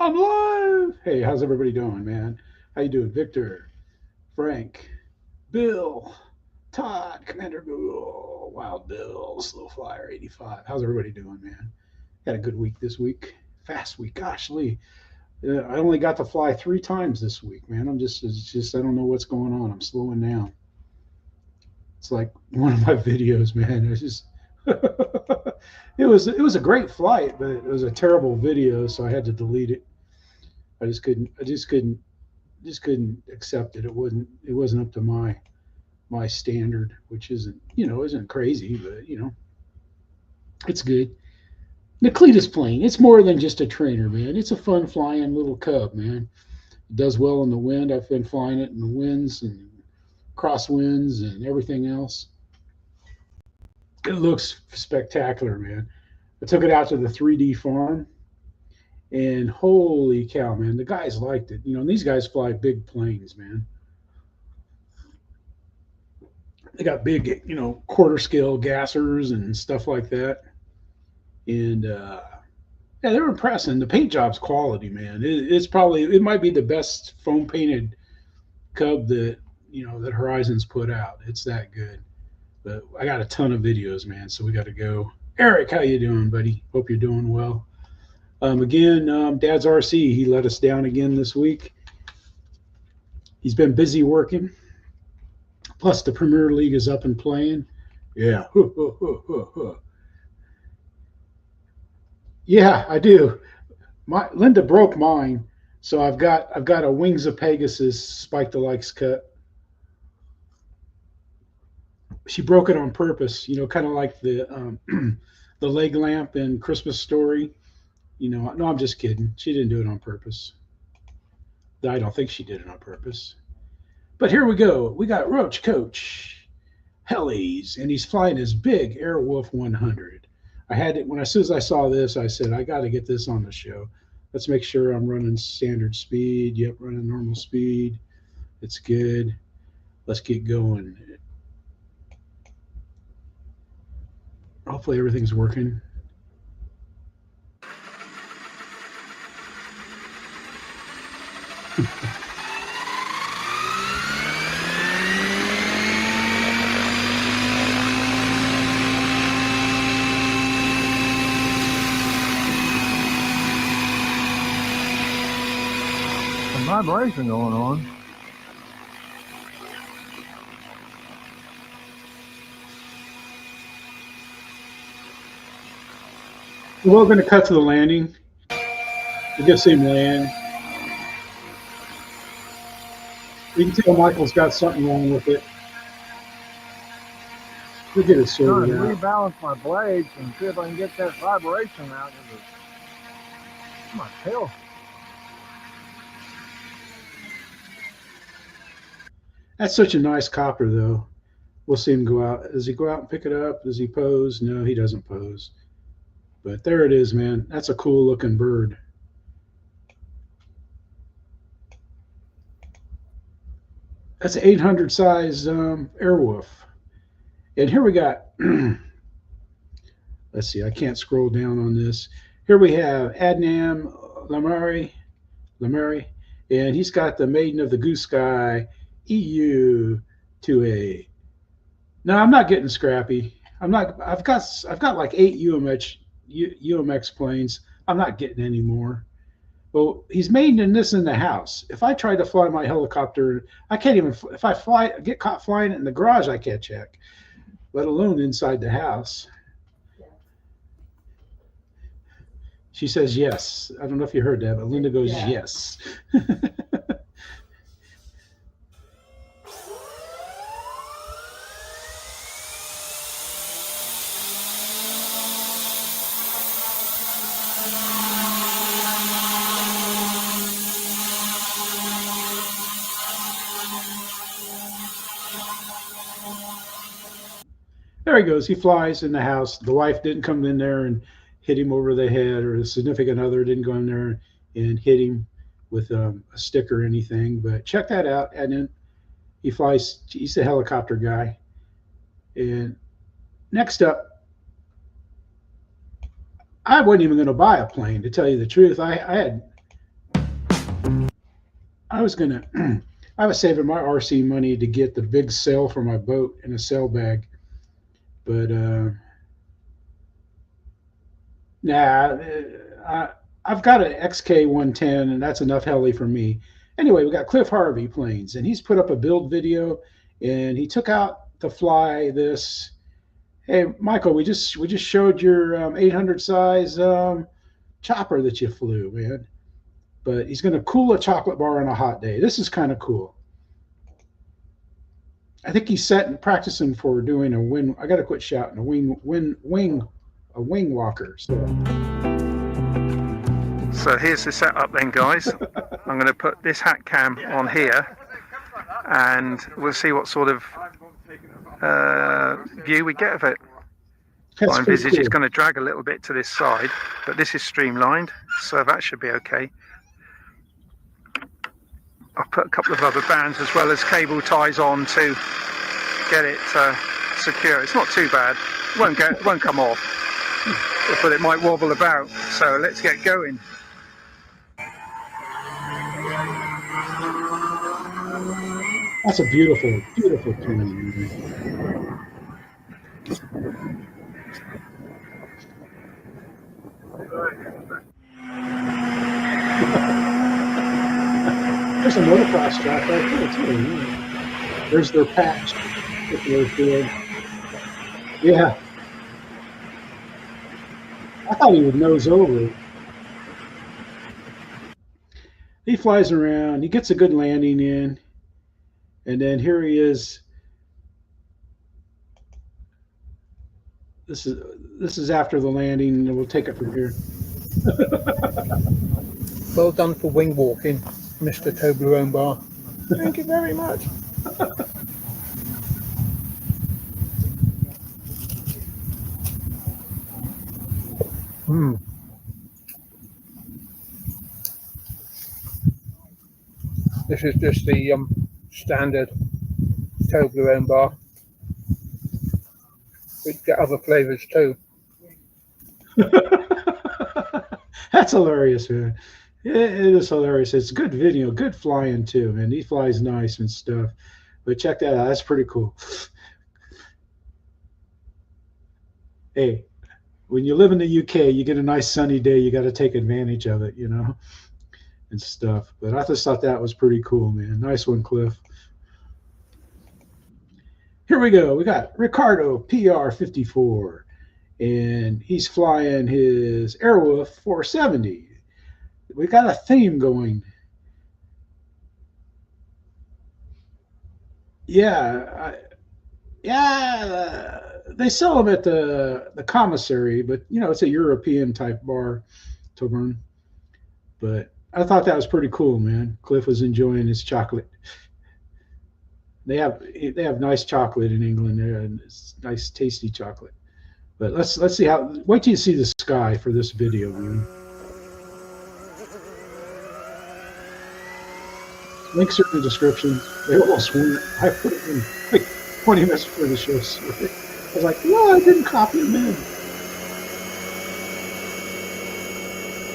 I'm live. Hey, how's everybody doing, man? How you doing, Victor, Frank, Bill, Todd, Commander Google, Wild Bill, Slow Flyer 85? How's everybody doing, man? Had a good week this week. Fast week. Gosh, Lee, I only got to fly 3 times this week, man. It's just I don't know what's going on. I'm slowing down. It's like one of my videos, man. It's just it was a great flight, but it was a terrible video, so I had to delete it. I just couldn't accept it. It wasn't up to my standard, which isn't crazy, but it's good. The Cletus plane, it's more than just a trainer, man. It's a fun flying little cub, man. It does well in the wind. I've been flying it in the winds and crosswinds and everything else. It looks spectacular, man. I took it out to the 3D farm, and holy cow, man, the guys liked it. And these guys fly big planes, man. They got big, quarter scale gassers and stuff like that. And yeah, they were impressing. The paint job's quality, man. It might be the best foam painted Cub that Horizon's put out. It's that good. But I got a ton of videos, man. So we got to go. Eric, how you doing, buddy? Hope you're doing well. Again, Dad's RC. He let us down again this week. He's been busy working. Plus, the Premier League is up and playing. Yeah. Yeah, I do. My Linda broke mine, so I've got a Wings of Pegasus Spike the Likes cut. She broke it on purpose, kind of like the leg lamp in Christmas Story. No, I'm just kidding. She didn't do it on purpose. I don't think she did it on purpose. But here we go. We got Roachcoach, Helis, and he's flying his big Airwolf 100. I had it as soon as I saw this, I said, I got to get this on the show. Let's make sure I'm running standard speed. Yep, running normal speed. It's good. Let's get going. Hopefully everything's working. Some vibration going on. We're going to cut to the landing. We get him land. You can tell Michael's got something wrong with it. We'll get it Trying sorted to out. rebalance my blades and see if I can get that vibration out of my tail. That's such a nice copter, though. We'll see him go out. Does he go out and pick it up? Does he pose? No, he doesn't pose. But there it is, man. That's a cool looking bird. That's an 800 size Airwolf. And here we got, let's see, I can't scroll down on this. Here we have Adnan Lamri, and he's got the Maiden of the Goosky EU 2A. No, I'm not getting scrappy. I'm not. I've got like 8 UMX planes. I'm not getting any more. Well, he's maintaining this in the house. If I try to fly my helicopter, I can't even. If I get caught flying it in the garage, I can't check, let alone inside the house. She says yes. I don't know if you heard that, but Linda goes yes. There he goes. He flies in the house. The wife didn't come in there and hit him over the head, or the significant other didn't go in there and hit him with a stick or anything. But check that out. And then he flies. He's a helicopter guy. And next up, I wasn't even going to buy a plane, to tell you the truth. I had I was gonna. I was saving my RC money to get the big sail for my boat in a sail bag, but nah. I've got an XK110, and that's enough heli for me. Anyway, we got Cliff Harvey planes, and he's put up a build video, and he took out to fly this. Hey, Michael, we just showed your 800 size chopper that you flew, man. But he's going to cool a chocolate bar on a hot day. This is kind of cool. I think he's set and practicing for doing a wing. I got to quit shouting. A wing walker. So here's the setup then, guys. I'm going to put this hat cam on here, and we'll see what sort of view we get of it. I envisage cool. It's going to drag a little bit to this side, but this is streamlined, so that should be okay. I've put a couple of rubber bands as well as cable ties on to get it secure. It's not too bad. It won't come off, but it might wobble about. So let's get going. That's a beautiful, beautiful plane. There's a motocross track right there too. There's their patch. Yeah. I thought he would nose over. He flies around. He gets a good landing in. And then here he is. This is after the landing, and we'll take it from here. Well done for wing walking, Mr. Toblerone Bar. Thank you very much. This is just the standard Toblerone bar. We get other flavors too. That's hilarious, man. It is hilarious. It's good video, good flying too, man. He flies nice and stuff. But check that out. That's pretty cool. Hey, when you live in the UK, you get a nice sunny day. You got to take advantage of it, you know, and stuff. But I just thought that was pretty cool, man. Nice one, Cliff. Here we go. We got Ricardo PR54, and he's flying his Airwolf 470. We got a theme going. Yeah, they sell them at the commissary, but you know it's a European type bar to run. But I thought that was pretty cool, man. Cliff was enjoying his chocolate. They have nice chocolate in England there, and it's nice, tasty chocolate. But let's see how. Wait till you see the sky for this video, man. Links are in the description. They almost weren't. I put it in like 20 minutes before the show started. I was like, no, I didn't copy them in.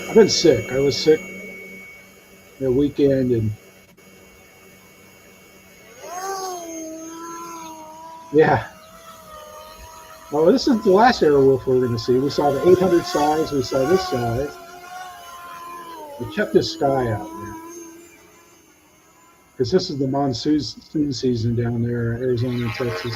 I've been sick. I was sick the weekend, and yeah. Well, this isn't the last Airwolf we're going to see. We saw the 800 size. We saw this size. But check this sky out, man. Because this is the monsoon season down there, Arizona and Texas.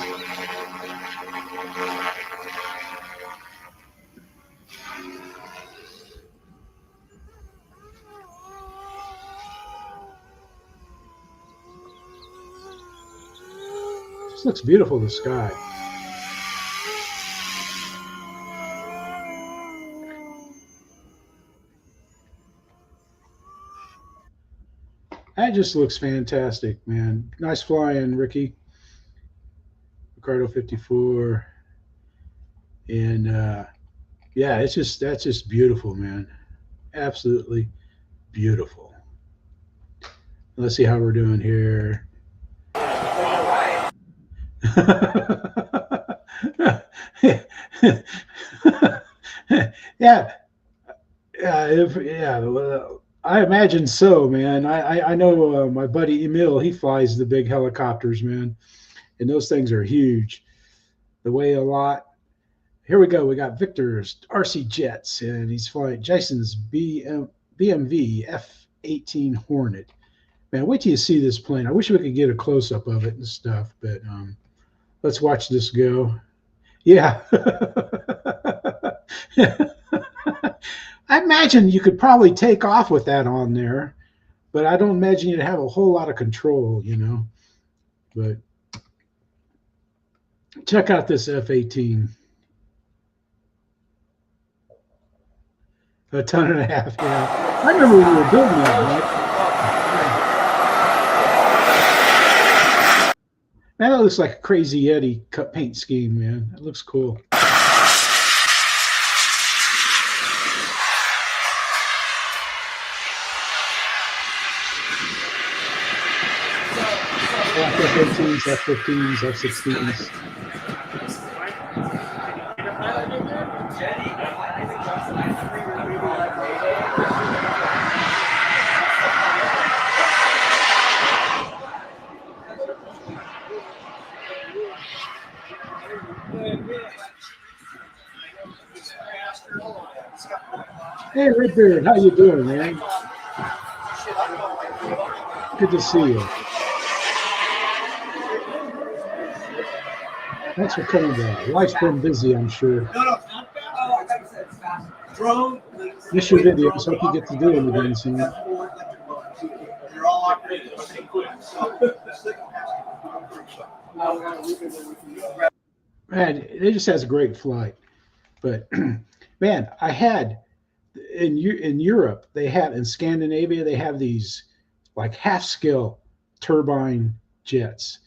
This looks beautiful, the sky. That just looks fantastic, man. Nice flying, Ricky. Ricardo 54. And yeah, that's just beautiful, man. Absolutely beautiful. Let's see how we're doing here. Yeah. I imagine so, man. I know my buddy Emil, he flies the big helicopters, man, and those things are huge. They weigh a lot. Here we go. We got Victor's RC Jets, and he's flying Jason's BMV F-18 Hornet. Man, wait till you see this plane. I wish we could get a close up of it and stuff, but let's watch this go. Yeah. I imagine you could probably take off with that on there, but I don't imagine you'd have a whole lot of control, you know. But check out this F-18. A ton and a half, yeah. I remember when you were building that, right? Man, that looks like a crazy Eddie cut paint scheme, man. That looks cool. F-18s, F-15s, F-16s. Hey, Redbeard, how you doing, man? Good to see you. Thanks for coming down. Life's been busy, I'm sure. Miss your videos. Hope you get to do them again soon. Man, it just has a great flight. But man, I had in Europe, they have in Scandinavia, they have these like half-scale turbine jets,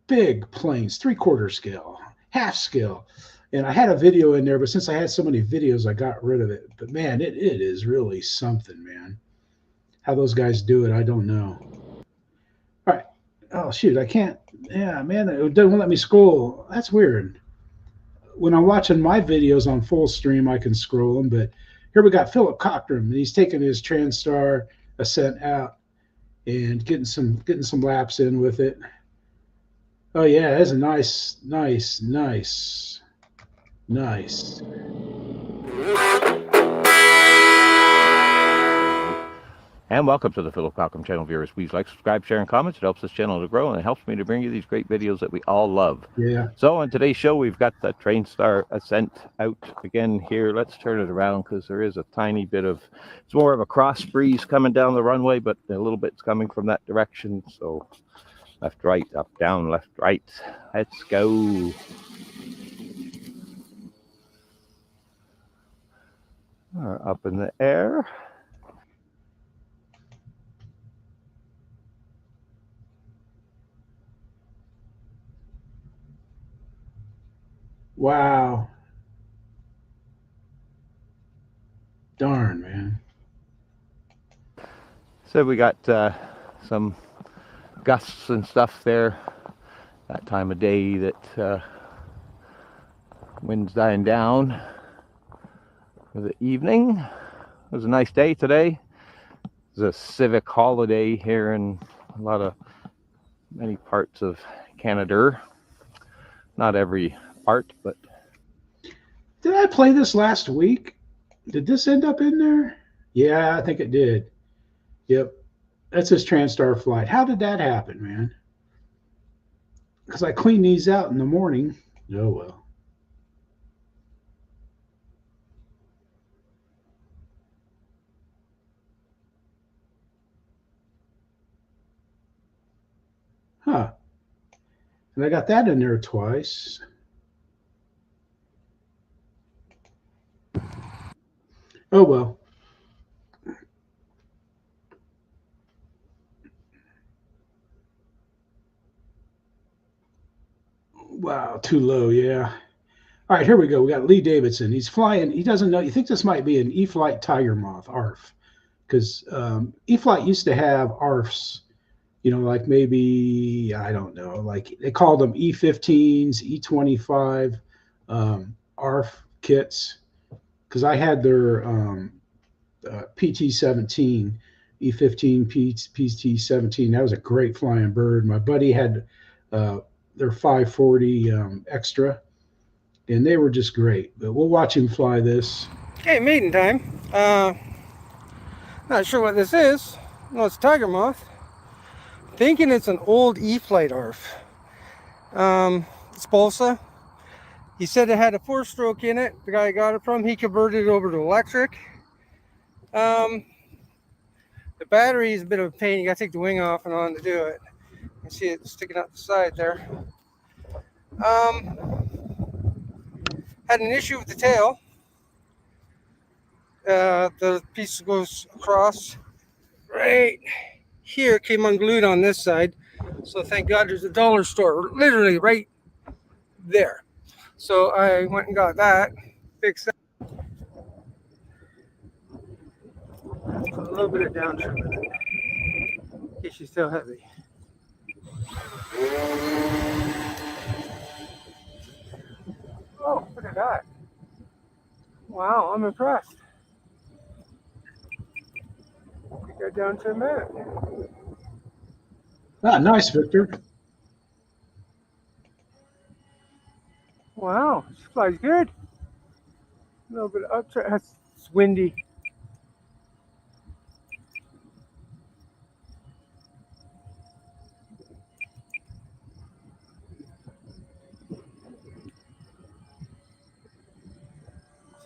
big planes, 3/4 scale, half scale. And I had a video in there, but since I had so many videos, I got rid of it. But man, it is really something, man. How those guys do it, I don't know. All right. Oh, shoot, I can't. Yeah, man, it doesn't let me scroll. That's weird. When I'm watching my videos on full stream, I can scroll them. But here we got Philip Cockram, and he's taking his Trainstar Ascent out and getting some laps in with it. Oh yeah, that's a nice. And welcome to the Philip Cockram channel, viewers. Please like, subscribe, share, and comment. It helps this channel to grow, and it helps me to bring you these great videos that we all love. Yeah. So on today's show, we've got the Trainstar Ascent out again here. Let's turn it around because there is a tiny bit of, it's more of a cross breeze coming down the runway, but a little bit's coming from that direction. So left, right, up, down, left, right. Let's go. Up in the air. Wow. Darn, man. So we got some gusts and stuff there. That time of day that wind's dying down for the evening. It was a nice day today. It's a civic holiday here in many parts of Canada. Not every part, but did I play this last week? Did this end up in there? Yeah, I think it did. Yep. That's his Trainstar flight. How did that happen, man? Because I cleaned these out in the morning. Oh, well. Huh. And I got that in there twice. Oh, well. Wow, too low, yeah. All right, here we go. We got Lee Davidson. He's flying. He doesn't know. You think this might be an Eflite Tigher moth, ARF. Because Eflite used to have ARFs, you know, like maybe, I don't know, like they called them E15s, E25 ARF kits. Because I had their PT-17, E15 PT17. That was a great flying bird. My buddy had their 540 extra, and they were just great. But we'll watch him fly this. Okay, maiden time. Not sure what this is. No, it's tiger moth. Thinking it's an old Eflite ARF. It's balsa. He said it had a 4-stroke in it. The guy I got it from, he converted it over to electric. The battery is a bit of a pain. You gotta take the wing off and on to do it. You can see it sticking out the side there. Had an issue with the tail. The piece goes across right here, came unglued on this side. So thank God there's a dollar store literally right there. So I went and got that, fixed that. Put a little bit of down trim in it, in case she's still heavy. Oh, look at that. Wow, I'm impressed. Get that down to a minute. Ah, nice, Victor. Wow, she flies good. A little bit of uptrend. It's windy.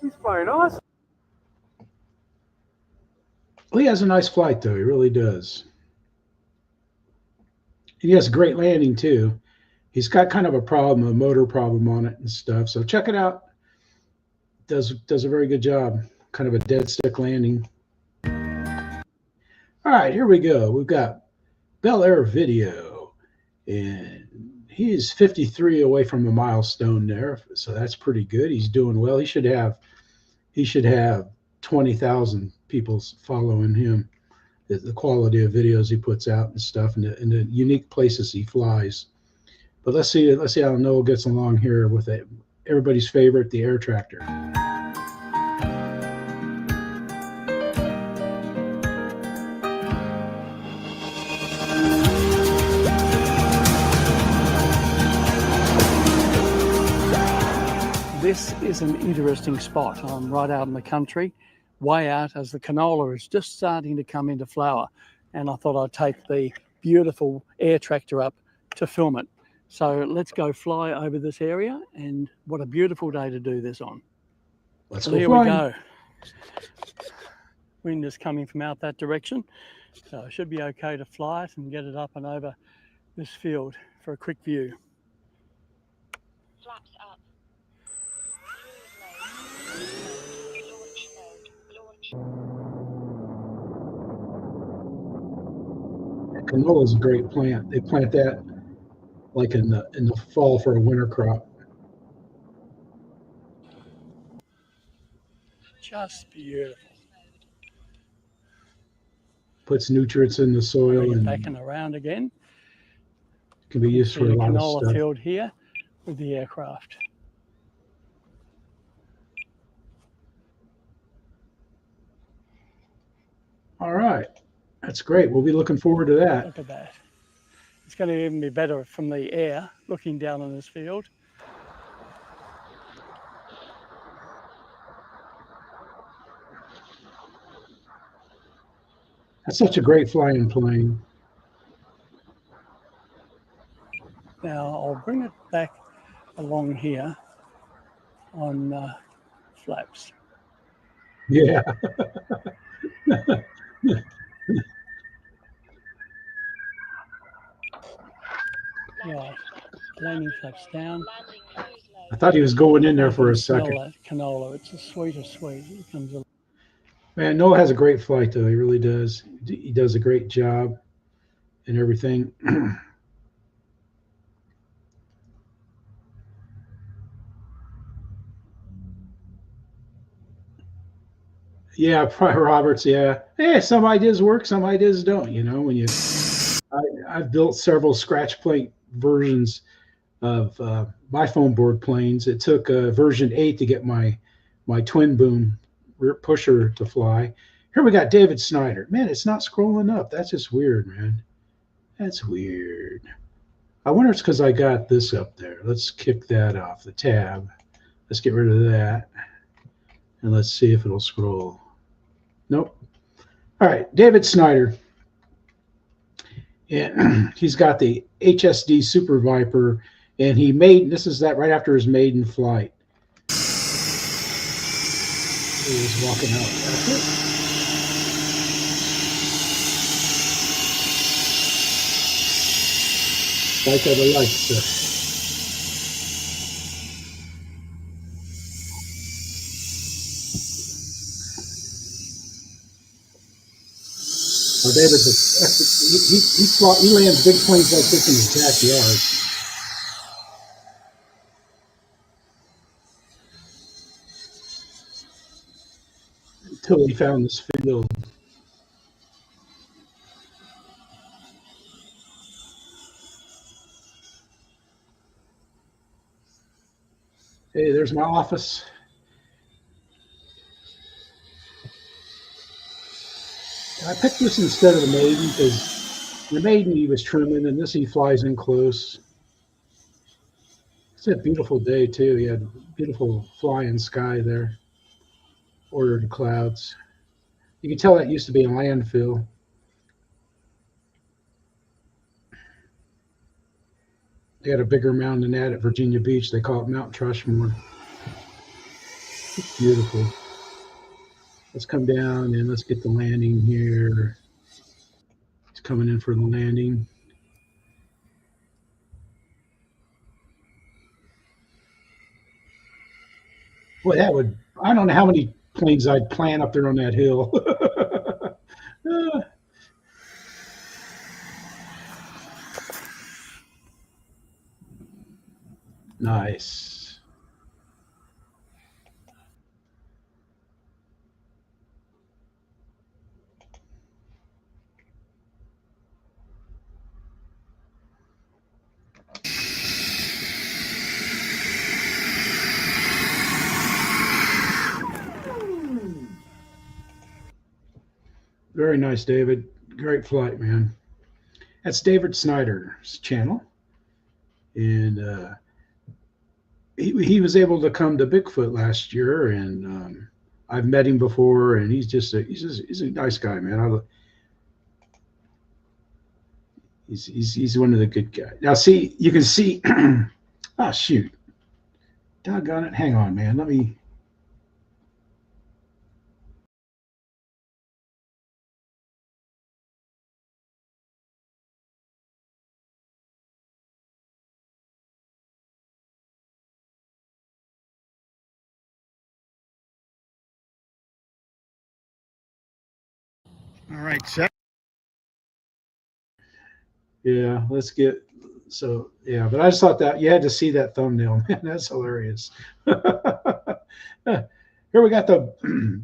She's flying awesome. Well, he has a nice flight, though. He really does. He has a great landing, too. He's got kind of a problem, a motor problem on it and stuff. So check it out. Does a very good job. Kind of a dead stick landing. All right, here we go. We've got Bellairvideo, and he's 53 away from a milestone there. So that's pretty good. He's doing well. He should have 20,000 people following him. The quality of videos he puts out and stuff, and the unique places he flies. But let's see how Noah gets along here with it. Everybody's favorite, the air tractor. This is an interesting spot. I'm right out in the country, way out as the canola is just starting to come into flower. And I thought I'd take the beautiful air tractor up to film it. So let's go fly over this area, and what a beautiful day to do this on. Let's So go here flying. we go. Wind is coming from out that direction. So it should be okay to fly it and get it up and over this field for a quick view. Flaps up. Canola is a great plant. They plant that like in the fall for a winter crop. Just beautiful. Puts nutrients in the soil and Back and around again. can be used for a The lot of canola stuff. field here with the aircraft. All right, that's great. We'll be looking forward to that. Look at that. It's going to even be better from the air looking down on this field. That's such a great flying plane. Now I'll bring it back along here on flaps. Yeah. Right, landing flaps down. I thought he was going in there for a second. Smell that canola. It's a sweet. It comes a Man, Noah has a great flight, though. He really does. He does a great job and everything. Yeah, probably Roberts. Yeah. Hey, some ideas work, some ideas don't. You know, when I've built several scratch plate versions of my foam board planes. It took version 8 to get my twin boom rear pusher to fly, Here we got David Snyder. Man, it's not scrolling up. That's just weird, man. That's weird. I wonder if it's because I got this up there. Let's kick that off the tab. Let's get rid of that. And let's see if it'll scroll. Nope. All right, David Snyder. And he's got the HSD Super Viper, and he made, this is that right after his maiden flight. He was walking out. That's it. Like I like, sir. Well, David, he lands big planes like this in his backyard. Until he found this field. Hey, there's my office. I picked this instead of the Maiden because the Maiden he was trimming, and this he flies in close. It's a beautiful day too. He had beautiful flying sky there. Ordered clouds. You can tell that used to be a landfill. They had a bigger mountain than that at Virginia Beach. They call it Mount Rushmore. It's beautiful. Let's come down and let's get the landing here. It's coming in for the landing. Boy, that would, I don't know how many planes I'd plant up there on that hill. Nice. Very nice, David. Great flight, man. That's David Snyder's channel. And he was able to come to Bigfoot last year, and I've met him before, and he's a nice guy, man. He's one of the good guys. Now, see, you can see. Oh shoot! Doggone it! Hang on, man. Let me. All right, check. Yeah, let's get. So yeah, but I just thought that you had to see that thumbnail, man. That's hilarious. Here we got the.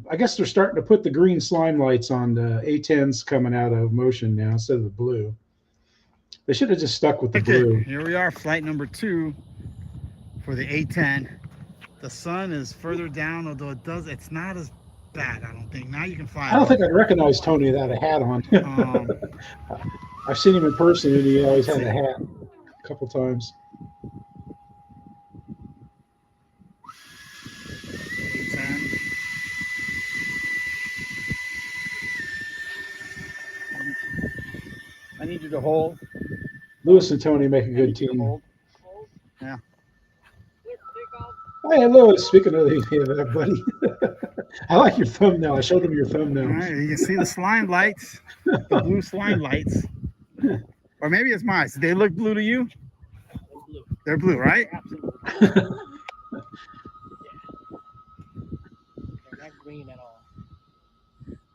I guess they're starting to put the green slime lights on the A10s coming out of motion now instead of the blue. They should have just stuck with the blue. Here we are, flight number 2 for the A10. The sun is further down, although it's not as bad, I don't think. Now you can fly. I don't think I'd recognize Tony without a hat on. I've seen him in person, and he always had a hat a couple times. I need you to hold. Lewis and Tony make a good team. Yeah. Hey, Lewis. Speaking of that, buddy. I like your thumbnail. I showed him your thumbnail. All right, you can see the slime lights, the blue slime lights. Or maybe it's mine. Do they look blue to you? Blue. They're blue, right? Absolutely. They're not green at all.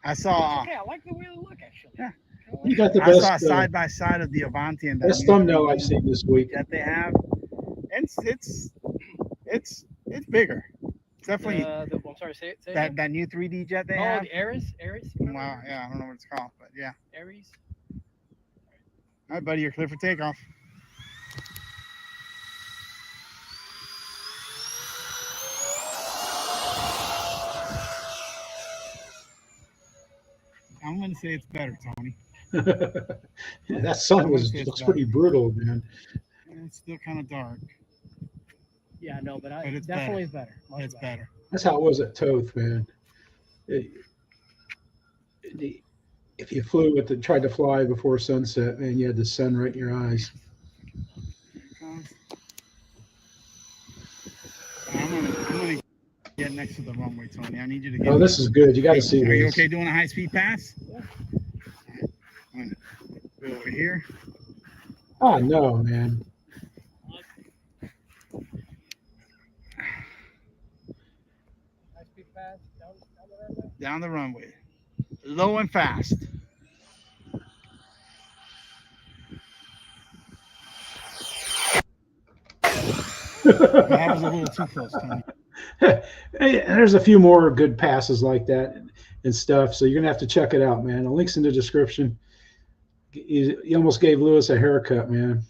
I saw. Okay, I like the way they look, actually. Yeah. You got the I saw best side by side of the Avanti and best thumbnail I've seen this week. that they have. It's bigger. It's definitely I'm sorry, say it. that new 3D jet they have. The Ares? Wow, yeah, I don't know what it's called, but yeah. Ares? All right, buddy, you're clear for takeoff. I'm gonna say it's better, Tony. That sun looks pretty brutal, man. It's still kind of dark. Yeah, no, but it's definitely better. is better. It's better. That's how it was at Toth, man. If you flew with tried to fly before sunset, man, you had the sun right in your eyes. I'm gonna get next to the runway, Tony. I need you to get. Oh, this is good. You got to see this. Are you okay doing a high-speed pass? Yeah. I'm gonna go over here. Oh no, man. Down the runway. Low and fast. That was a little too close, Tony. Hey, there's a few more good passes like that and stuff, so you're gonna have to check it out, man. The link's in the description. You almost gave Lewis a haircut, man.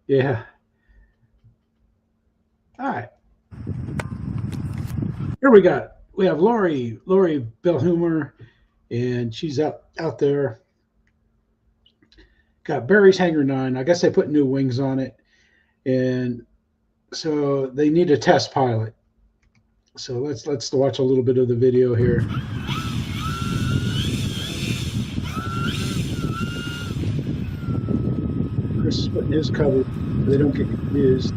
Yeah. All right. Here we have Lori Belhumeur, and she's out there. Got Barry's Hangar 9. I guess they put new wings on it, and so they need a test pilot. So let's watch a little bit of the video here. Chris is putting his cover so they don't get confused.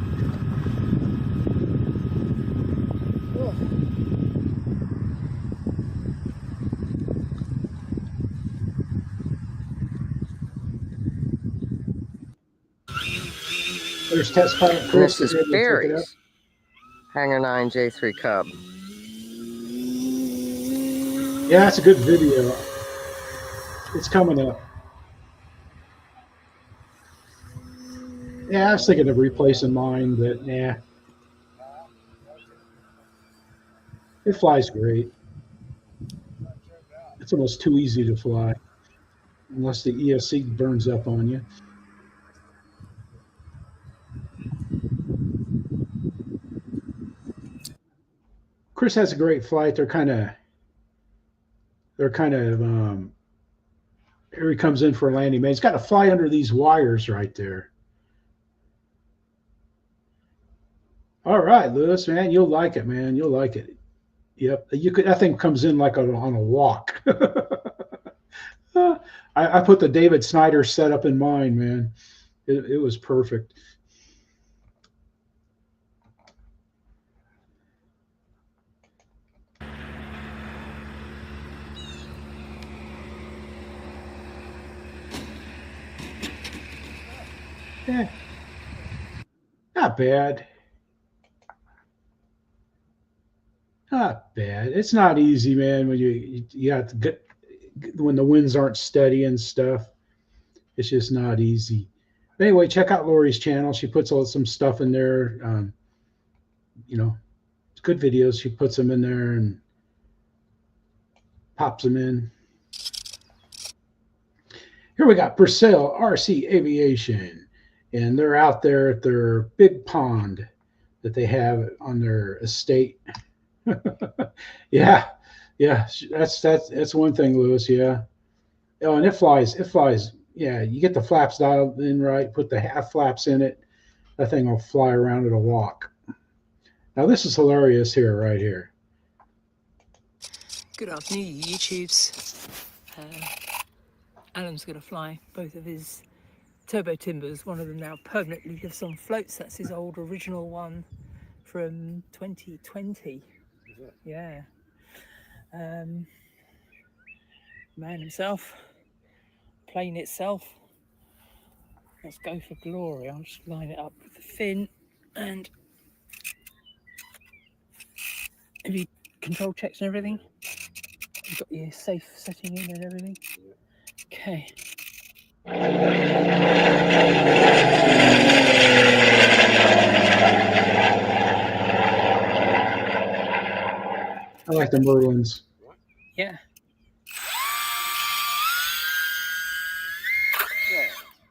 There's test pilot Chris. This is Barry's Hangar 9 J3 Cub. Yeah, that's a good video. It's coming up. Yeah, I was thinking of replacing mine, but nah. It flies great. It's almost too easy to fly, unless the ESC burns up on you. Chris has a great flight. They're kind of here he comes in for a landing, man. He's got to fly under these wires right there. All right, Lewis, man, you'll like it, man. You'll like it. Yep, that thing comes in like on a walk. I put the David Snyder setup in mine, man. It was perfect. Yeah, not bad. Not bad. It's not easy, man. When you have to get when the winds aren't steady and stuff. It's just not easy. But anyway, check out Lori's channel. She puts some stuff in there. You know, it's good videos. She puts them in there and pops them in. Here we got Purcell RC Aviation. And they're out there at their big pond that they have on their estate. yeah, that's one thing, Lewis. Yeah. Oh, and it flies. Yeah, you get the flaps dialed in right. Put the half flaps in it. That thing will fly around. It'll walk. Now this is hilarious here, right here. Good afternoon, YouTubes. Alan's going to fly both of his Turbo Timbers. One of them now permanently lives on floats. That's his old original one from 2020. Yeah. Man himself, plane itself. Let's go for glory. I'll just line it up with the fin and have you control checks and everything? You've got your safe setting in and everything? Okay. I like the Merlins. Yeah.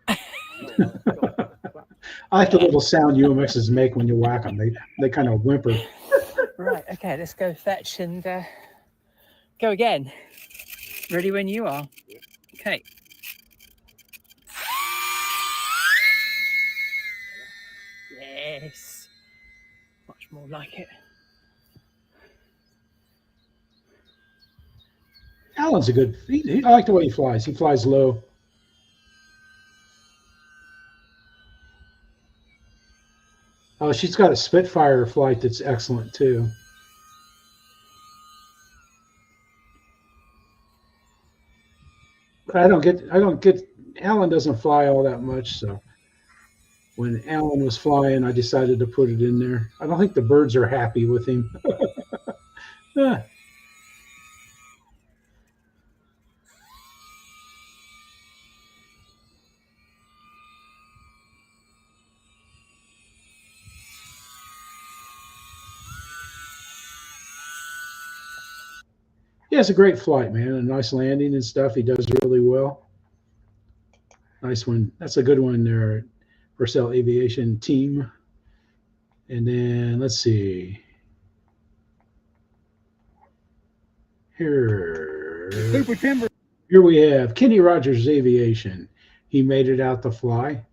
I like the little sound UMXs make when you whack them. They kind of whimper. Right, okay, let's go fetch and go Go again. Ready when you are. Okay. Yes. Much more like it. Alan's a good. I like the way he flies. He flies low. Oh, she's got a Spitfire flight that's excellent too. But I don't get. Alan doesn't fly all that much, so when Alan was flying, I decided to put it in there. I don't think the birds are happy with him. Ah. He has a great flight, man. A nice landing and stuff. He does really well. Nice one. That's a good one there, Purcell Aviation team. And then let's see. Super timber. Here we have Kenny Rogers Aviation. He made it out to fly.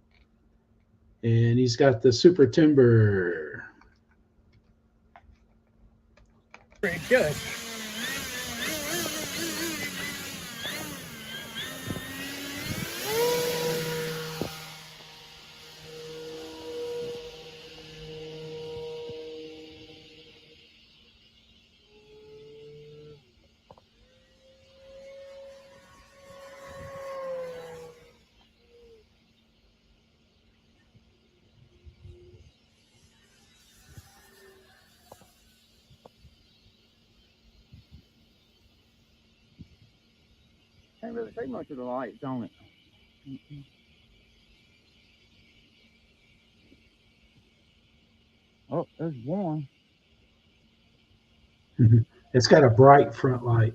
And he's got the Super Timber. Pretty good. Can't really take much of the light, don't it? Oh, there's one. It's got a bright front light.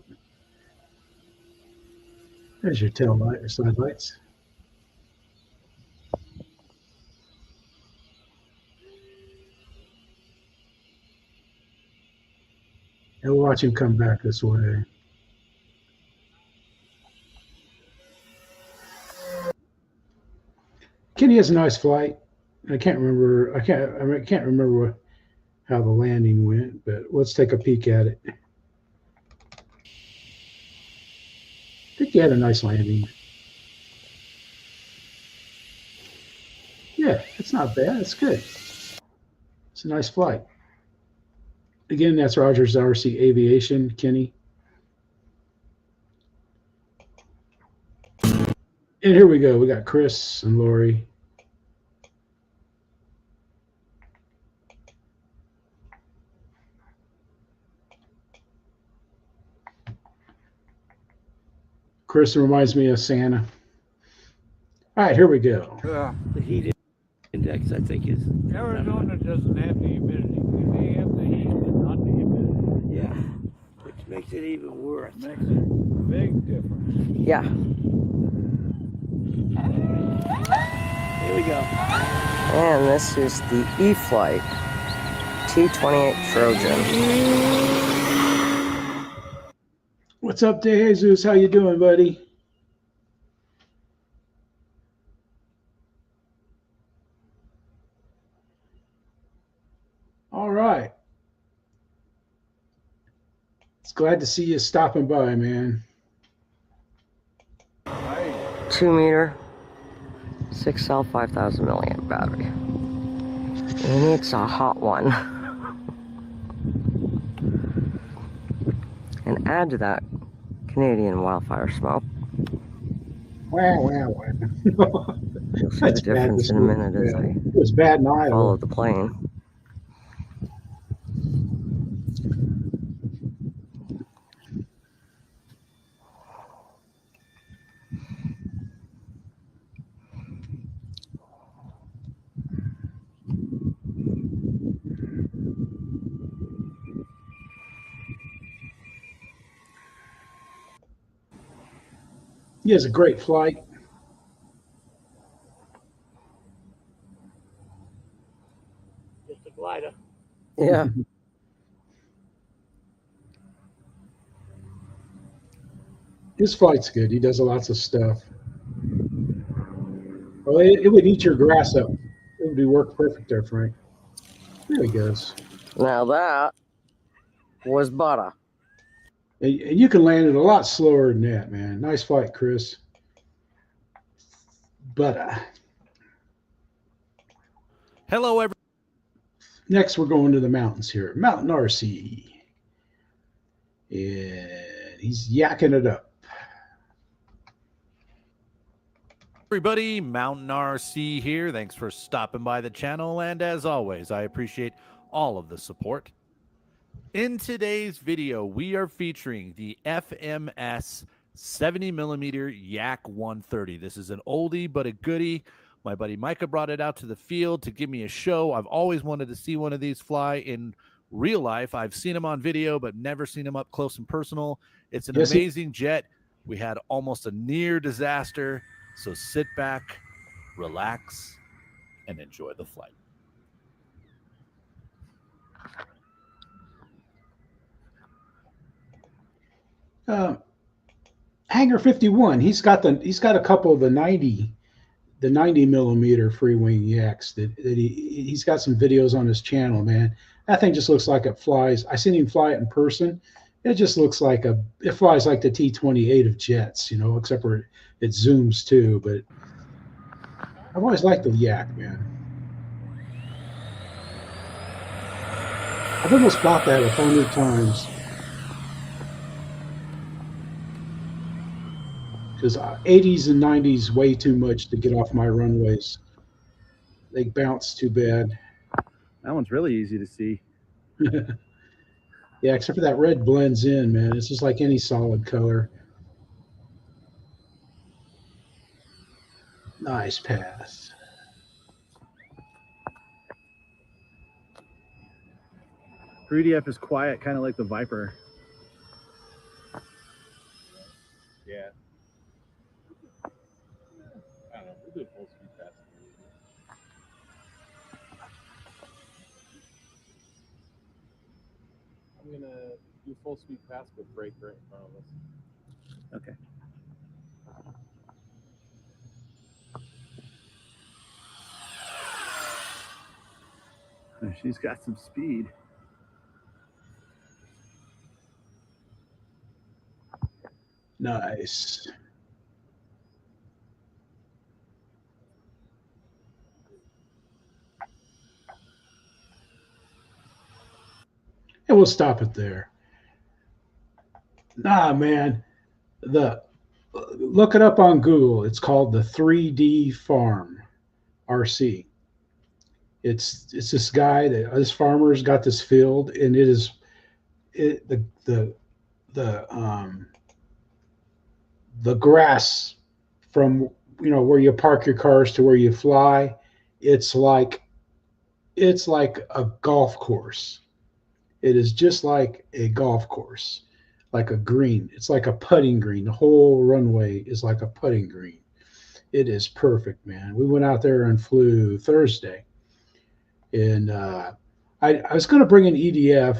There's your tail light or side lights. And we'll watch him come back this way. Kenny has a nice flight. I can't remember how the landing went, but let's take a peek at it. I think he had a nice landing. Yeah, it's not bad. It's good. It's a nice flight. Again, that's Rogers RC Aviation, Kenny. And here we go. We got Chris and Lori. Chris reminds me of Santa. All right, here we go. The heat index, I think, is... Arizona doesn't have the humidity. We may have the heat, but not the humidity. Yeah, which makes it even worse. Makes a big difference. Yeah. Here we go. And this is the Eflite T-28 Trojan. What's up, De Jesus? How you doing, buddy? All right. It's glad to see you stopping by, man. 2 meter, 6 cell, 5,000 milliamp battery. And it's a hot one. And add to that Canadian wildfire smoke. Wow, wow, wow. You'll see the difference in a minute as I it was bad in Iowa. follow the plane. He has a great flight. Just a glider. Yeah. His flight's good. He does lots of stuff. Well, it would eat your grass up. It would work perfect there, Frank. There he goes. Now that was butter. And you can land it a lot slower than that, man. Nice flight, Chris. But hello, everyone. Next, we're going to the mountains here. Mountain RC. And he's yakking it up. Everybody, Mountain RC here. Thanks for stopping by the channel. And as always, I appreciate all of the support. In today's video, we are featuring the FMS 70mm Yak 130. This is an oldie but a goodie. My buddy Micah brought it out to the field to give me a show. I've always wanted to see one of these fly in real life. I've seen them on video, but never seen them up close and personal. It's an amazing jet. We had almost a near disaster. So sit back, relax, and enjoy the flight. Hangar 51. He's got a couple of the 90mm free wing yaks that he's got some videos on his channel, man. That thing just looks like it flies. I seen him fly it in person. It just looks like it flies like the T-28 of jets, you know, except for it zooms too. But I've always liked the Yak, man. I've almost bought that 100 times. Because 80s and 90s way too much to get off my runways. They bounce too bad. That one's really easy to see. Yeah, except for that red blends in, man. It's just like any solid color. Nice pass. Fruity F is quiet, kind of like the Viper. Yeah. I don't know. We'll do full speed pass. I'm gonna do full speed pass with brake right in front of us. Okay. She's got some speed. Nice. And we'll stop it there. Nah, man. Look it up on Google. It's called the 3D Farm RC. It's this guy this farmer's got this field, and the grass from where you park your cars to where you fly, it's like a golf course. It is just like a golf course, like a green. It's like a putting green. The whole runway is like a putting green. It is perfect, man. We went out there and flew Thursday. And I was going to bring an EDF,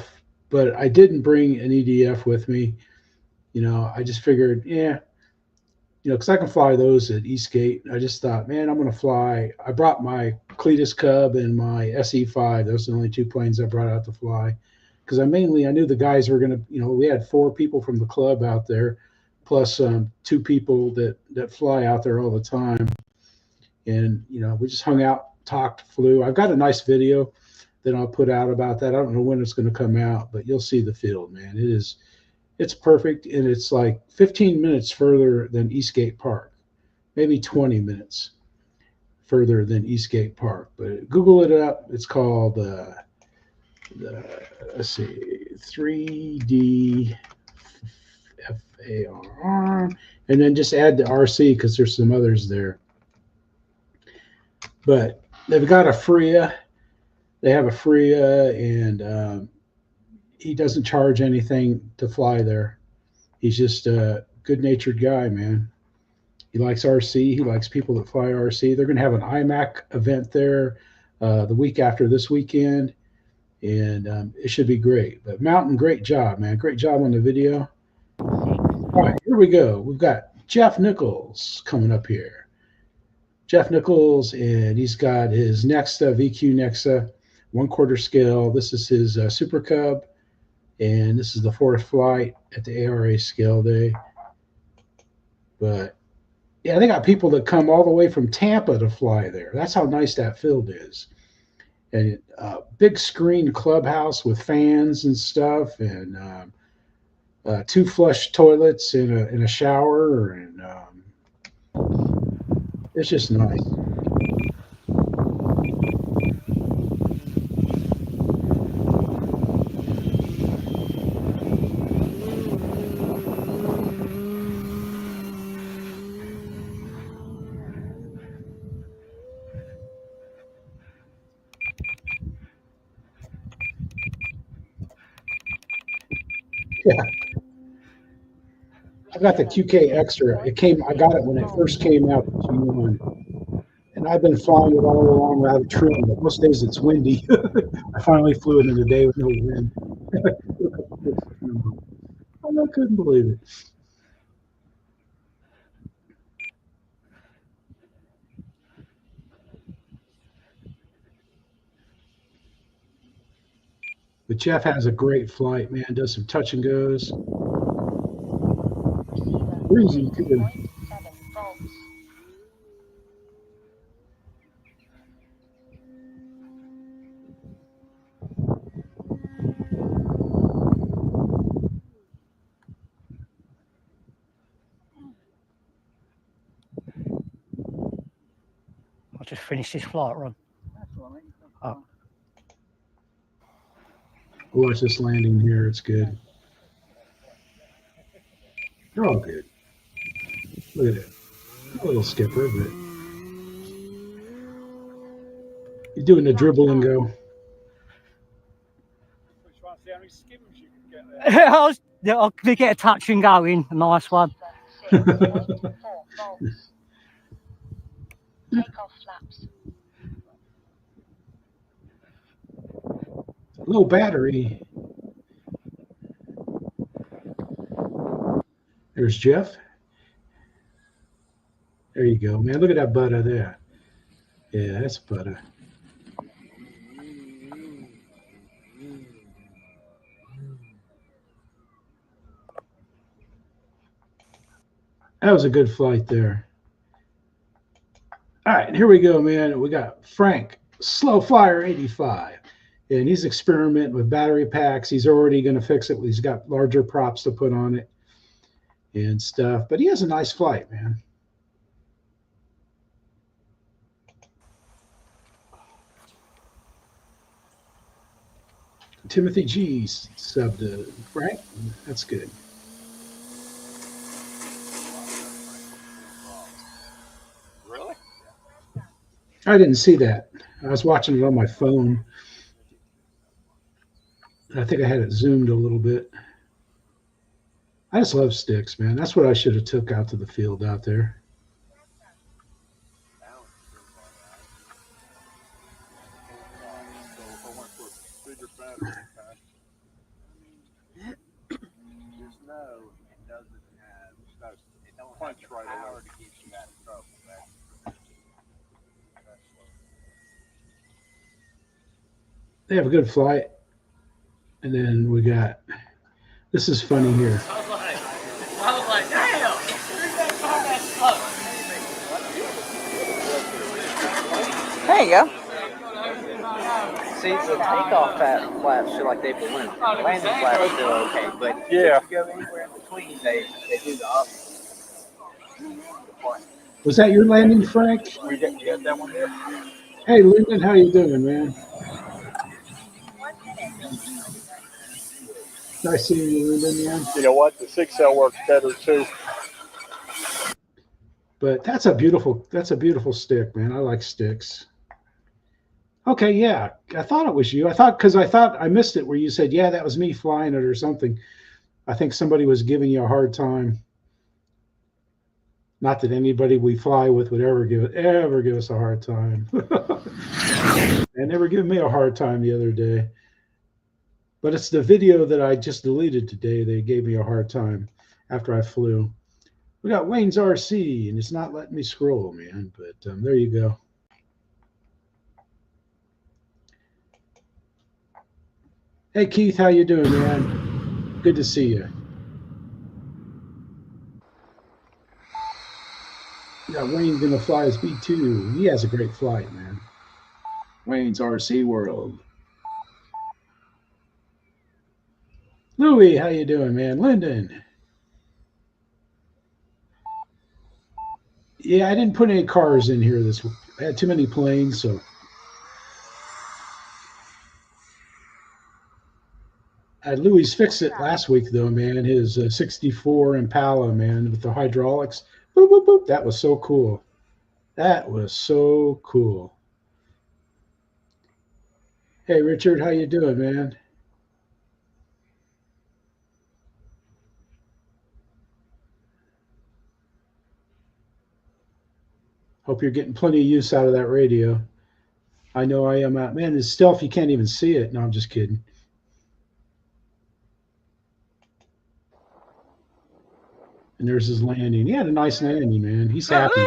but I didn't bring an EDF with me. I just figured, because I can fly those at Eastgate. I just thought, man, I'm going to fly. I brought my Cletus Cub and my SE5. Those are the only two planes I brought out to fly. Because I knew the guys were going to, we had 4 people from the club out there, plus 2 people that fly out there all the time. And, we just hung out, talked, flew. I've got a nice video that I'll put out about that. I don't know when it's going to come out, but you'll see the field, man. It's perfect, and it's like 15 minutes further than Eastgate Park, maybe 20 minutes further than Eastgate Park. But Google it up. It's called let's see, 3D FARR, and then just add the RC because there's some others there. But they've got a Freya. They have a Freya, and he doesn't charge anything to fly there. He's just a good-natured guy, man. He likes RC. He likes people that fly RC. They're going to have an IMAC event there the week after this weekend, and it should be great. But Mountain, great job, man. Great job on the video. All right, here we go. We've got Jeff Nichols coming up here. Jeff Nichols, and he's got his Nexa, VQ Nexa, 1/4 scale. This is his Super Cub, and this is the 4th flight at the ARA scale day. But yeah, they got people that come all the way from Tampa to fly there. That's how nice that field is. And big screen clubhouse with fans and stuff, and 2 flush toilets and a shower, and it's just nice. Yeah. I got the QK Extra. I got it when it first came out, the G1. And I've been flying it all along without a trim, but most days it's windy. I finally flew it in a day with no wind. I couldn't believe it. But Jeff has a great flight, man. Does some touch and goes. Breezy too. I'll just finish this flight run. Oh. Watch this landing here. It's good. They're all good. Look at it. A little skipper, but you're doing the dribble and go. I'll get a touch and go in. A nice one. Low battery. There's Jeff. There you go, man. Look at that butter there. Yeah, that's butter. That was a good flight there. All right, here we go, man. We got Frank, Slow Flyer 85. And he's experimenting with battery packs. He's already going to fix it. He's got larger props to put on it and stuff. But he has a nice flight, man. Timothy G subbed to Frank. That's good. Really? I didn't see that. I was watching it on my phone. I think I had it zoomed a little bit. I just love sticks, man. That's what I should have took out to the field out there. They have a good flight. And then we got, this is funny here. I was like, damn. There you go. See, the takeoff flaps feel like they balloon. Landing flaps feel okay, but yeah. If you go anywhere in between, they do the opposite. Was that your landing, Frank? We got that one there. Hey, Lyndon, how you doing, man? Nice seeing you, Lyndon, man. You know what? The 6L works better too. But that's a beautiful stick, man. I like sticks. Okay, yeah. I thought it was you. I thought I missed it where you said, yeah, that was me flying it or something. I think somebody was giving you a hard time. Not that anybody we fly with would ever give us a hard time. And they were giving me a hard time the other day. But it's the video that I just deleted today. They gave me a hard time. after I flew. We got Wayne's RC, and it's not letting me scroll, man. But there you go. Hey Keith, how you doing, man? Good to see you. Yeah, Wayne's gonna fly his B2. He has a great flight, man. Wayne's RC World. Louie, how you doing, man? Lyndon. Yeah, I didn't put any cars in here this week. I had too many planes, so. Louis fixed it last week, though, man. His 64 Impala, man, with the hydraulics. Boop, boop, boop. That was so cool. That was so cool. Hey, Richard, how you doing, man? Hope you're getting plenty of use out of that radio. I know I am. Man, it's stealth. You can't even see it. No, I'm just kidding. And there's his landing. He had a nice landing, man. He's happy.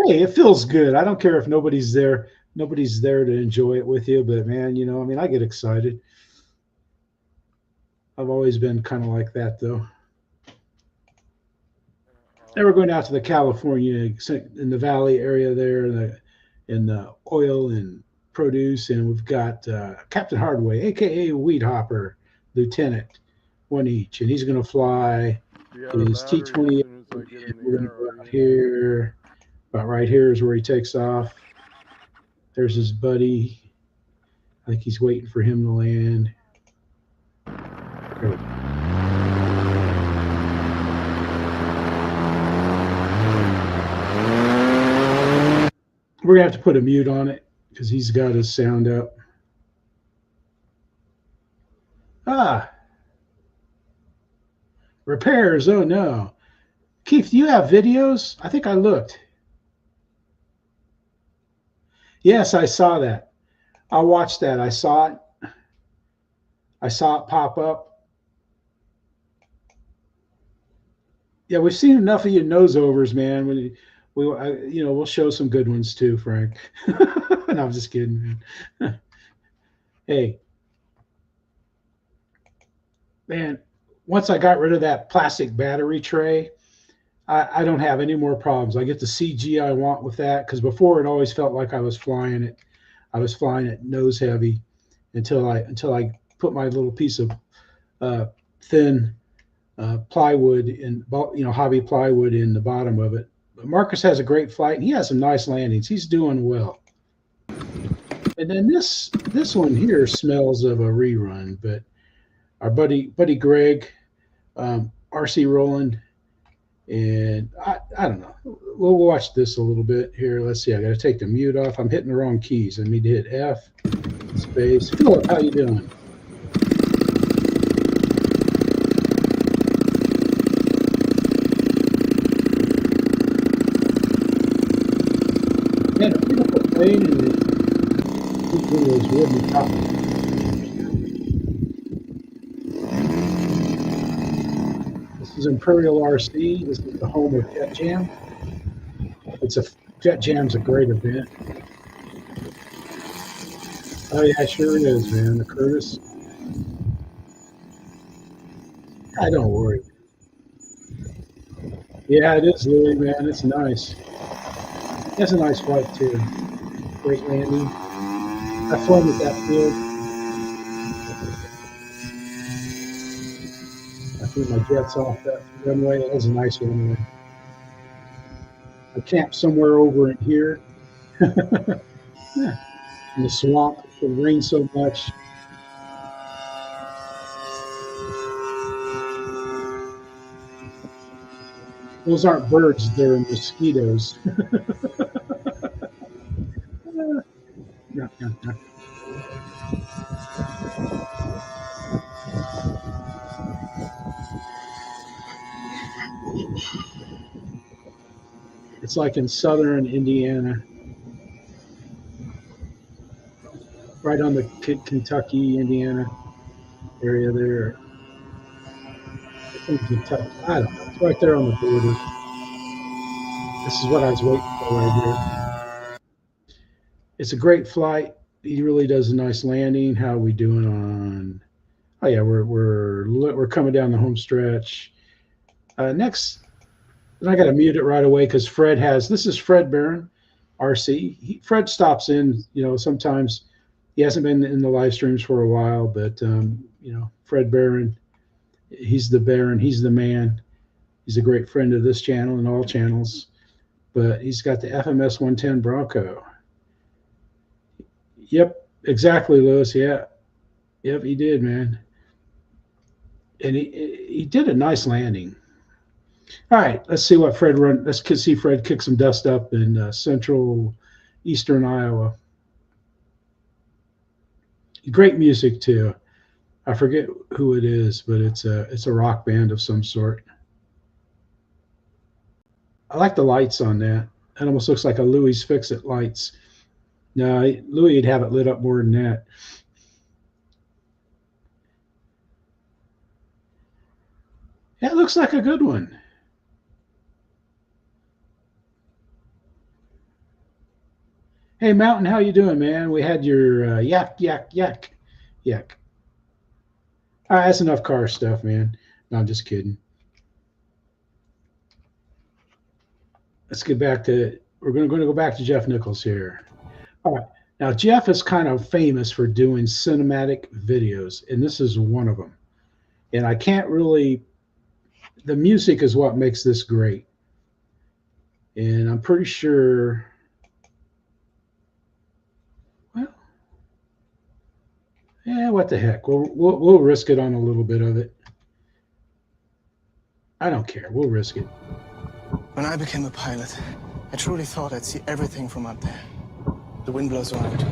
Hey, it feels good. I don't care if nobody's there. Nobody's there to enjoy it with you, but man, you know, I mean, I get excited. I've always been kind of like that, though. And we're going out to the California, in the Valley area there, in the oil and produce, and we've got Captain Hardway, aka Weed Hopper, Lieutenant, one each, and he's going to fly his T-20. We're going to go out here. About right here is where he takes off. There's his buddy. I think he's waiting for him to land. Good. We're going to have to put a mute on it because he's got his sound up. Repairs. Oh, no. Keith, do you have videos? I think I looked. Yes, I saw that. I watched that. I saw it. I saw it pop up. Yeah, we've seen enough of your nose overs, man. We'll show some good ones too, Frank. No, I'm just kidding, man. Hey, man, once I got rid of that plastic battery tray, I don't have any more problems. I get the CG I want with that, because before it always felt like I was flying it. I was flying it nose heavy until I put my little piece of thin plywood in, hobby plywood in the bottom of it. But Marcus has a great flight, and he has some nice landings. He's doing well. And then this one here smells of a rerun, but our buddy Greg, RC Roland, and I don't know. We'll watch this a little bit here. Let's see. I got to take the mute off. I'm hitting the wrong keys. I need to hit F, space. Philip, how you doing? Man, a beautiful plane, and it's one of those wooden tops. This is Imperial RC. This is the home of Jet Jam. Jet Jam's a great event. Oh yeah, sure it is, man. The Curtis. Don't worry. Yeah, it is, Louis, man. It's nice. It's a nice flight too. Great landing. I've flown at that field. I threw my jets off that runway. It was a nice runway. I camped somewhere over in here. Yeah. In the swamp. It rained so much. Those aren't birds, they're mosquitoes. No. It's like in southern Indiana. right on the Kentucky, Indiana area there. It's in Kentucky. I don't know. It's right there on the border. This is what I was waiting for right here. It's a great flight. He really does a nice landing. How are we doing on? Oh yeah, we're coming down the home stretch. Next, and I got to mute it right away because Fred has. This is Fred Barron, RC. Fred stops in. You know, sometimes he hasn't been in the live streams for a while, but you know, Fred Barron. He's the Baron. He's the man. He's a great friend of this channel and all channels. But he's got the FMS 110 Bronco. Yep, exactly, Lewis. Yeah, yep, he did, man. And he did a nice landing. All right, let's see what Fred run. Let's see Fred kick some dust up in central eastern Iowa. Great music too. I forget who it is, but it's a rock band of some sort. I like the lights on that. It almost looks like a Louis Fix-It lights. No, Louis would have it lit up more than that. Yeah, it looks like a good one. Hey, Mountain, how you doing, man? We had your yak. That's enough car stuff, man. No, I'm just kidding. Let's get back to, we're going to go back to Jeff Nichols here. All right. Now, Jeff is kind of famous for doing cinematic videos, and this is one of them. And I can't really, the music is what makes this great. And I'm pretty sure, well, yeah, what the heck. We'll risk it on a little bit of it. I don't care. We'll risk it. When I became a pilot, I truly thought I'd see everything from up there. The wind blows around you,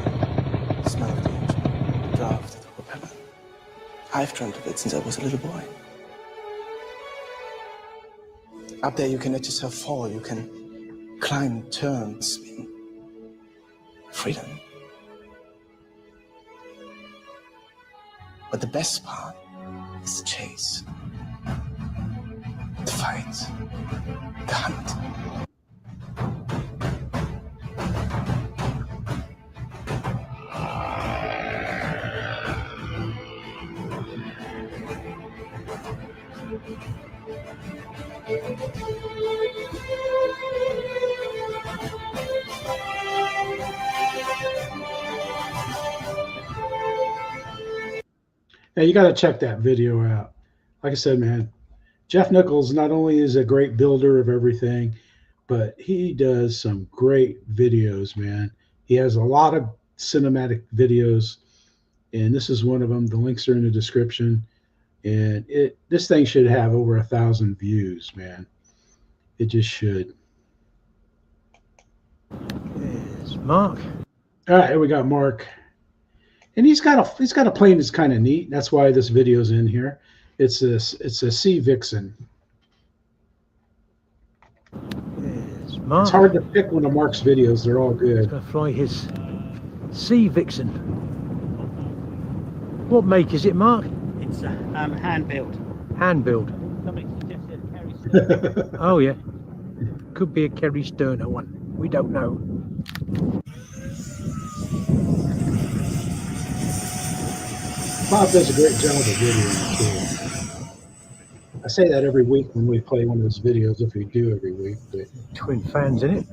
the smell of the engine, the draft of the propeller. I've dreamt of it since I was a little boy. Up there you can let yourself fall, you can climb, turn, spin. Freedom. But the best part is the chase. The fight. The hunt. Yeah, you got to check that video out. Like I said, man, Jeff Nichols not only is a great builder of everything, but he does some great videos, man. He has a lot of cinematic videos, and this is one of them. The links are in the description, and this thing should have over 1,000 views, man. It just should. There's Mark. All right, here we got Mark. And he's got a plane that's kind of neat. That's why this video's in here. It's a Sea Vixen. There's Mark. It's hard to pick one of Mark's videos. They're all good. He's going to fly his Sea Vixen. What make is it, Mark? It's hand built. Hand build. Somebody suggested a Kerry Sterner. Oh yeah, could be a Kerry Sterner one. We don't know. Bob does a great job of videoing too. I say that every week when we play one of his videos, if we do every week. But twin fans in it.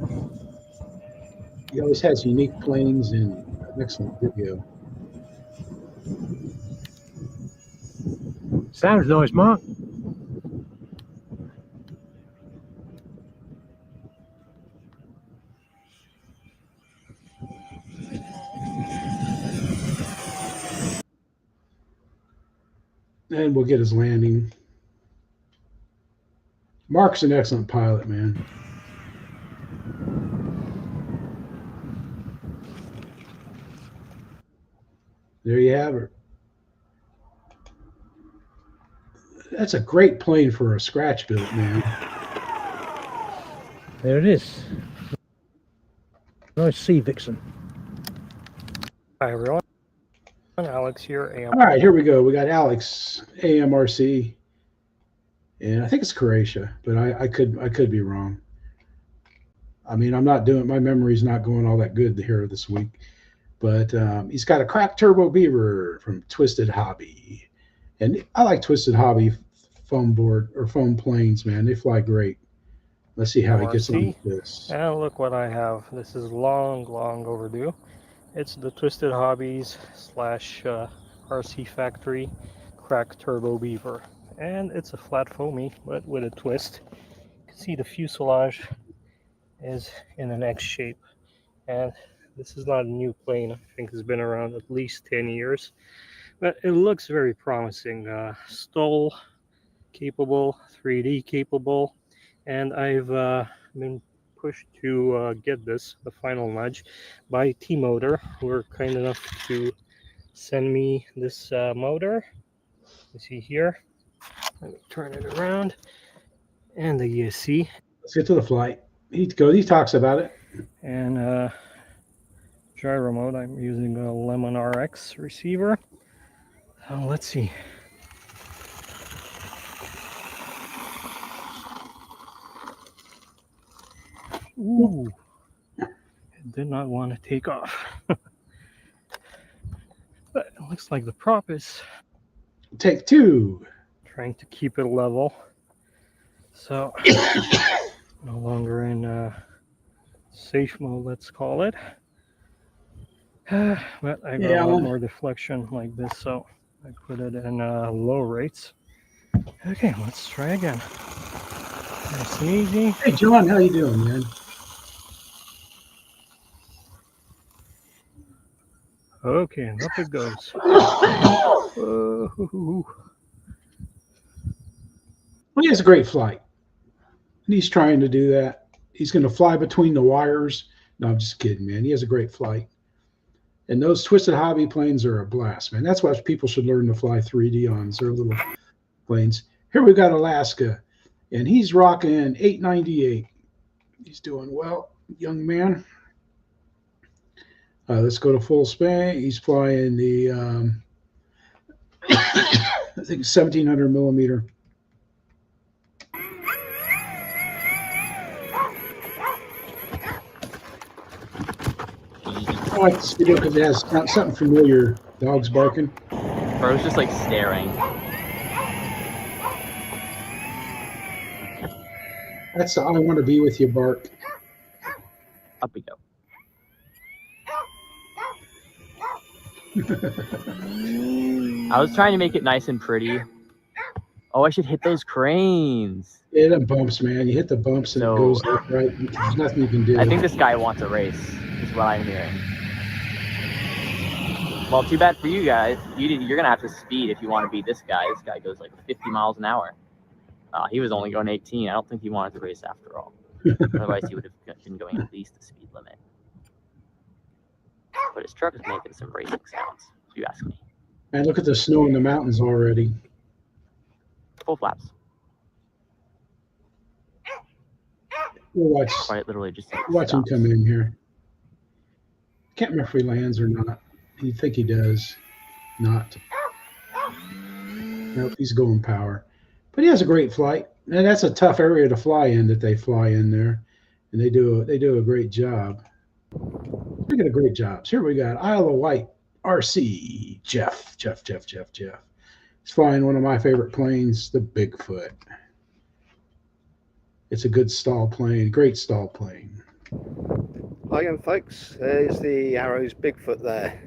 He always has unique planes and an excellent video. Sounds nice, Mark. And we'll get his landing. Mark's an excellent pilot, man. There you have her. That's a great plane for a scratch build, man. There it is. Nice Sea Vixen. Hi everyone. Alex here. AM. All right, here we go. We got Alex, AMRC, and I think it's Croatia, but I could be wrong. I mean, I'm not doing, my memory's not going all that good here this week, but he's got a cracked turbo beaver from Twisted Hobby, and I like Twisted Hobby foam board or foam planes, man. They fly great. Let's see how he gets on with this. And look what I have. This is long overdue. It's the Twisted Hobbies / RC Factory cracked turbo beaver, and it's a flat foamy but with a twist. You can see the fuselage is in an X shape, and this is not a new plane. I think it's been around at least 10 years, but it looks very promising. Stall capable, 3D capable, and I've been pushed to get this, the final nudge, by T-Motor, who were kind enough to send me this motor. You see here, let me turn it around, and the ESC. Let's get to the flight. He talks about it. And gyro mode, I'm using a Lemon RX receiver. Let's see. Ooh, it did not want to take off. But it looks like the prop is take two, trying to keep it level. So no longer in safe mode, let's call it. But I got a lot more deflection like this, so I put it in low rates. Okay, let's try again. Nice and easy. Hey John, how you doing, man? Okay, and up it goes. Well, he has a great flight. And he's trying to do that. He's going to fly between the wires. No, I'm just kidding, man. He has a great flight. And those Twisted Hobby planes are a blast, man. That's why people should learn to fly 3D on. They're little planes. Here we got Alaska, and he's rocking 898. He's doing well, young man. Let's go to full span. He's flying the, I think 1700 millimeter. I like this video because it has something familiar. Dogs barking. Bro's just like staring. That's the I want to be with you bark. Up we go. I was trying to make it nice and pretty. Oh, I should hit those cranes. Yeah, them bumps, man. You hit the bumps and it goes left, right. There's nothing you can do. I think this guy wants a race, is what I'm hearing. Well, too bad for you guys. You're going to have to speed if you want to beat this guy. This guy goes like 50 miles an hour. He was only going 18. I don't think he wanted to race after all. Otherwise, he would have been going at least the speed limit. But his truck is making some racing sounds, if you ask me. And look at the snow in the mountains already. Full flaps. We'll watch, Quite literally just watch him come in here. Can't remember if he lands or not. You think he does. Not. Nope, he's going power. But he has a great flight. And that's a tough area to fly in that they fly in there. And they do a great job. Speaking of great jobs, here we got Isle of Wight RC Jeff. He's flying one of my favorite planes, the Bigfoot. It's a good stall plane, great stall plane. Hi again, folks. There's the Arrows Bigfoot there.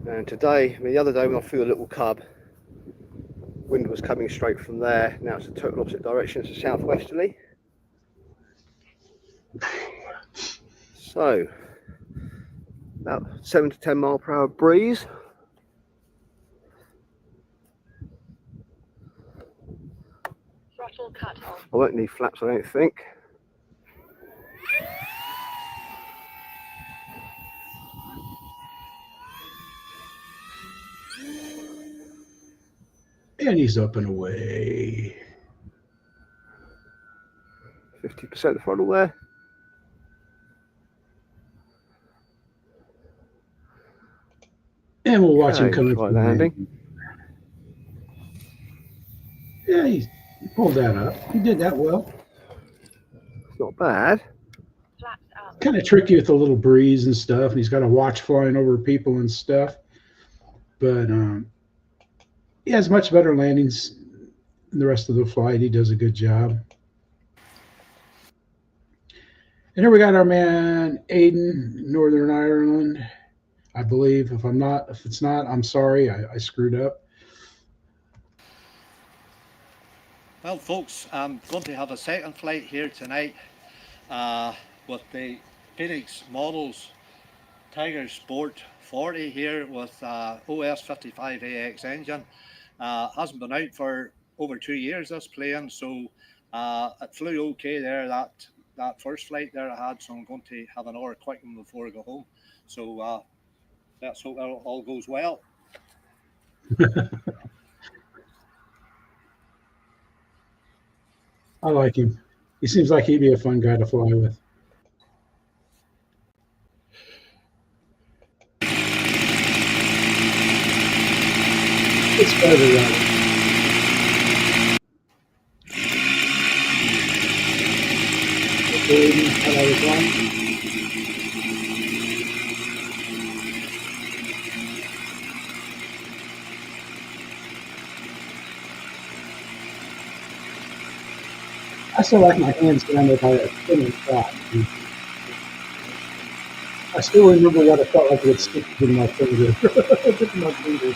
And today, the other day when I flew a little cub, wind was coming straight from there. Now it's the total opposite direction, it's southwesterly. So, about 7 to 10 mile per hour breeze. Throttle cut off. I won't need flaps, I don't think. And he's up and away. 50% throttle there. And we'll watch him Okay, come in flight from landing. landing. Yeah, he pulled that up. He did that well. It's not bad. Kind of tricky with the little breeze and stuff. And he's got a watch flying over people and stuff. But he has much better landings than the rest of the flight. He does a good job. And here we got our man Aiden, Northern Ireland, I believe. If it's not, I'm sorry. I screwed up. Well, folks, I'm going to have a second flight here tonight with the Phoenix Models Tigher Sport 40 here with OS 55AX engine. Hasn't been out for over 2 years, this plane, so it flew okay there, that first flight there I had, so I'm going to have an hour quickening before I go home. So let's hope all goes well. I like him. He seems like he'd be a fun guy to fly with. It's better than that. I still like my hands down there by a spinning shot. I still remember what it felt like it would stick in my finger. In my finger.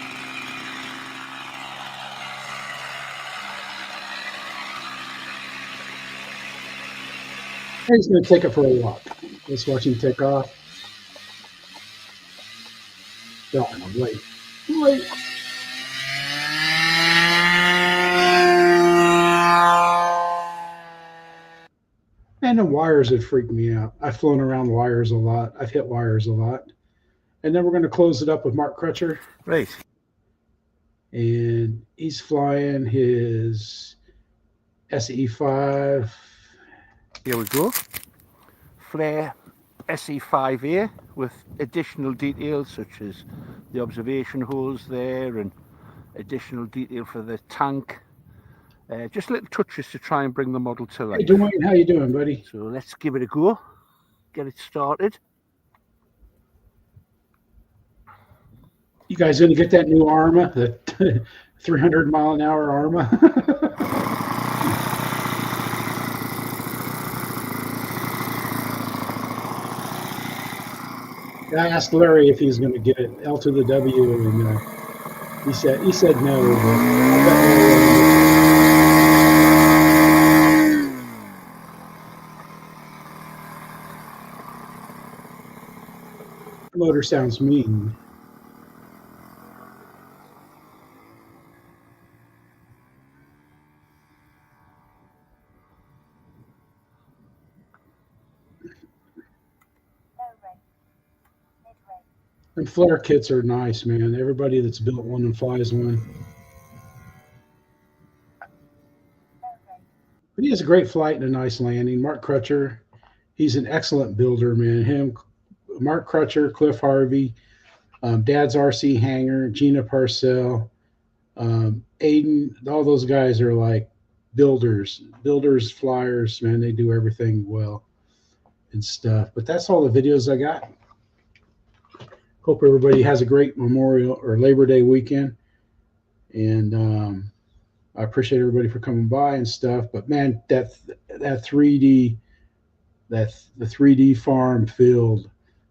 He's going to take it for a walk. Let's watch him take off. No, wait. Wait. And the wires have freaked me out. I've flown around wires a lot. I've hit wires a lot. And then we're going to close it up with Mark Crutcher. Right. And he's flying his SE5. Here we go. Flare SE5A with additional details such as the observation holes there and additional detail for the tank. Just little touches to try and bring the model to life. Hey, Dwayne, how you doing, buddy? So let's give it a go. Get it started. You guys going to get that new Arma, the 300 mile an hour Arma? I asked Larry if he's going to get it L to the W, and he said no. The motor sounds mean. And flare kits are nice, man. Everybody that's built one and flies one. But he has a great flight and a nice landing. Mark Crutcher, he's an excellent builder, man. Mark Crutcher, Cliff Harvey, Dad's RC Hangar, Gina Purcell, Aiden, all those guys are like builders, flyers, man. They do everything well and stuff. But that's all the videos I got. Hope everybody has a great Memorial or Labor Day weekend. And I appreciate everybody for coming by and stuff. But man, that 3D, the 3D farm field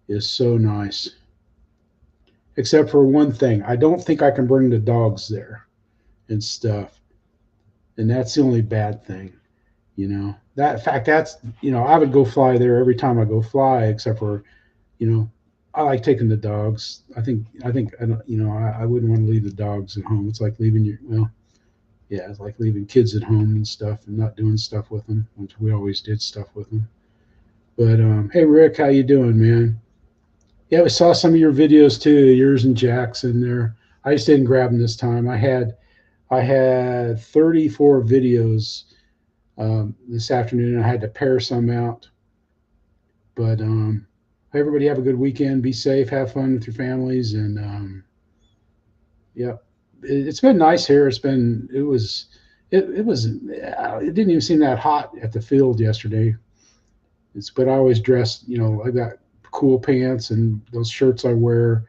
is so nice. Except for one thing. I don't think I can bring the dogs there and stuff. And that's the only bad thing. You know. In fact, that's, you know, I would go fly there every time I go fly, except for, you know, I like taking the dogs. I think I don't, you know, I wouldn't want to leave the dogs at home. It's like leaving it's like leaving kids at home and stuff and not doing stuff with them, which we always did stuff with them. But hey Rick, how you doing, man? Yeah, we saw some of your videos too, yours and Jackson there. I just didn't grab them this time. I had 34 videos this afternoon. I had to pare some out. But everybody have a good weekend. Be safe. Have fun with your families. And Yeah, it's been nice here. It didn't even seem that hot at the field yesterday. But I always dress, I got cool pants, and those shirts I wear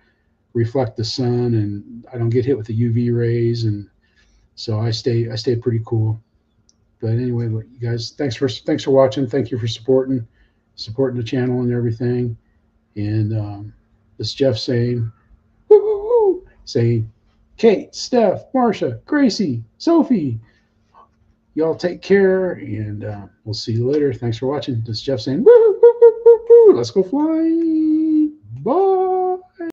reflect the sun, and I don't get hit with the UV rays, and so I stay pretty cool. But anyway, look, you guys, thanks for watching. Thank you for supporting the channel and everything. And this is Jeff saying, woo, woo, woo, saying, Kate, Steph, Marsha, Gracie, Sophie, y'all take care, and we'll see you later. Thanks for watching. This is Jeff saying, woo, woo, woo, woo, woo. Let's go fly. Bye.